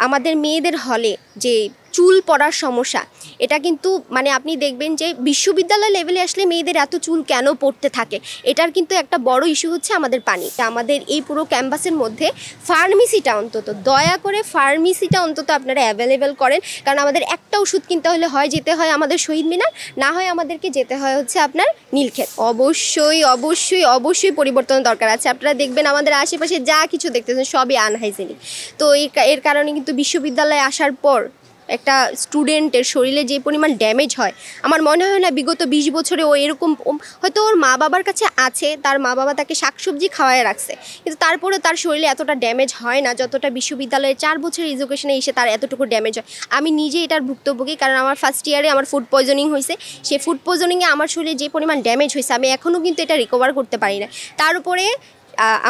আমাদের মেয়েদের হলে যে চুল পড়ার সমস্যা, এটা কিন্তু মানে আপনি দেখবেন যে বিশ্ববিদ্যালয় লেভেলে আসলে মেয়েদের এত চুল কেন পড়তে থাকে, এটার কিন্তু একটা বড় ইস্যু হচ্ছে আমাদের পানি। আমাদের এই পুরো ক্যাম্পাসের মধ্যে ফার্মেসিটা অন্তত দয়া করে ফার্মেসিটা অন্তত আপনারা অ্যাভেলেবেল করেন, কারণ আমাদের একটা ওষুধ কিনতে হলে হয় যেতে হয় আমাদের শহীদ মিনার, না হয় আমাদেরকে যেতে হয় হচ্ছে আপনার নীলক্ষেত। অবশ্যই অবশ্যই অবশ্যই পরিবর্তনের দরকার আছে। আপনারা দেখবেন আমাদের আশেপাশে যা কিছু দেখতেছেন সবই আনহাইজেনিক। তো এর কারণে কিন্তু বিশ্ববিদ্যালয়ে আসার পর একটা স্টুডেন্টের শরীরে যে পরিমাণ ড্যামেজ হয়, আমার মনে হয় না বিগত 20 বছরে ও এরকম, হয়তো ওর মা বাবার কাছে আছে, তার মা বাবা তাকে শাকসবজি খাওয়ায় রাখছে, কিন্তু তারপরে তার শরীরে এতটা ড্যামেজ হয় না যতটা বিশ্ববিদ্যালয়ের 4 বছরের এডুকেশনে এসে তার এতটুকু ড্যামেজ হয়। আমি নিজে এটার ভুক্তভোগী, কারণ আমার ফার্স্ট ইয়ারে আমার ফুড পয়জনিং হয়েছে। সেই ফুড পয়জনিংয়ে আমার শরীরে যে পরিমাণ ড্যামেজ হয়েছে আমি এখনও কিন্তু এটা রিকভার করতে পারি না। তার উপরে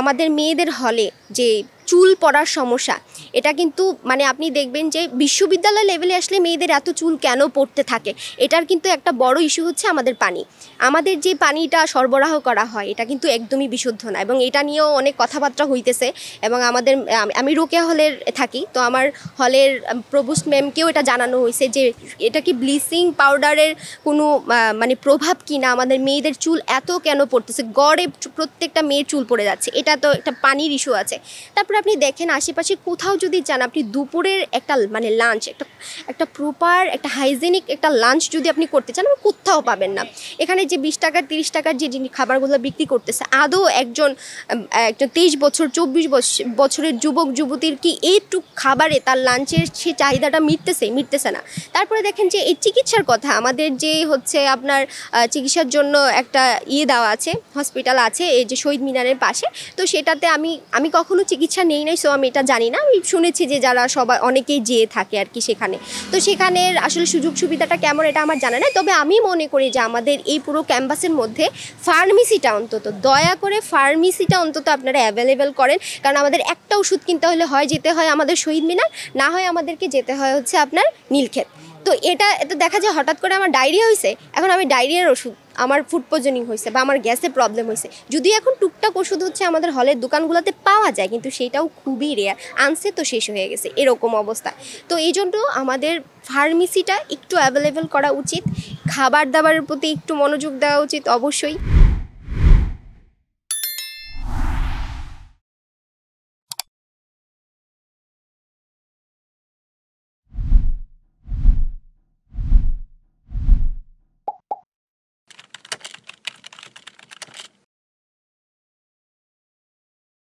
আমাদের মেয়েদের হলে যে চুল পড়ার সমস্যা, এটা কিন্তু মানে আপনি দেখবেন যে বিশ্ববিদ্যালয় লেভেলে আসলে মেয়েদের এত চুল কেন পড়তে থাকে, এটার কিন্তু একটা বড় ইস্যু হচ্ছে আমাদের পানি। আমাদের যে পানিটা সরবরাহ করা হয় এটা কিন্তু একদমই বিশুদ্ধ না, এবং এটা নিয়েও অনেক কথাবার্তা হইতেছে। এবং আমি রোকেয়া হলের থাকি, তো আমার হলের প্রভোস্ট ম্যামকেও এটা জানানো হয়েছে যে এটা কি ব্লিচিং পাউডারের কোনো মানে প্রভাব কি না, আমাদের মেয়েদের চুল এত কেন পড়তেছে, গড়ে প্রত্যেকটা মেয়ের চুল পড়ে যাচ্ছে, এটা তো একটা পানির ইস্যু আছে। তারপর আপনি দেখেন আশেপাশে কোথাও যদি যান, আপনি দুপুরের একটা মানে লাঞ্চ, একটা প্রপার একটা হাইজেনিক একটা লাঞ্চ যদি আপনি করতে চান, কোথাও পাবেন না। এখানে যে 20 টাকা 30 টাকার যে খাবারগুলো বিক্রি করতেছে, আদৌ একজন 23 বছর 24 বছরের যুবক যুবতীর কি এইটুক খাবারে তার লাঞ্চের সে চাহিদাটা মিটতেছে না। তারপরে দেখেন যে এই চিকিৎসার কথা, আমাদের যে হচ্ছে আপনার চিকিৎসার জন্য একটা দেওয়া আছে, হসপিটাল আছে এই যে শহীদ মিনারের পাশে, তো সেটাতে আমি কখনো চিকিৎসা নেই নাই, সো আমি এটা জানি না। আমি শুনেছি যে যারা সবাই অনেকেই যেয়ে থাকে আর কি সেখানে, তো সেখানের আসলে সুযোগ সুবিধাটা কেমন এটা আমার জানা নেই। তবে আমি মনে করি যে আমাদের এই পুরো ক্যাম্পাসের মধ্যে ফার্মেসিটা অন্তত দয়া করে ফার্মেসিটা অন্তত আপনারা অ্যাভেলেবেল করেন, কারণ আমাদের একটা ওষুধ কিনতে হলে হয় যেতে হয় আমাদের শহীদ মিনার, না হয় আমাদেরকে যেতে হয় হচ্ছে আপনার নীলক্ষেত। তো এটা দেখা যায় হঠাৎ করে আমার ডায়রিয়া হয়েছে, এখন আমি ডায়রিয়ার ওষুধ, আমার ফুড পয়জনিং হয়েছে বা আমার গ্যাসের প্রবলেম হয়েছে, যদিও এখন টুকটাক ওষুধ হচ্ছে আমাদের হলের দোকানগুলোতে পাওয়া যায়, কিন্তু সেটাও খুবই রেয়ার, আনছে তো শেষ হয়ে গেছে এরকম অবস্থা। তো এই জন্য আমাদের ফার্মেসিটা একটু অ্যাভেলেবেল করা উচিত, খাবার দাবারের প্রতি একটু মনোযোগ দেওয়া উচিত অবশ্যই।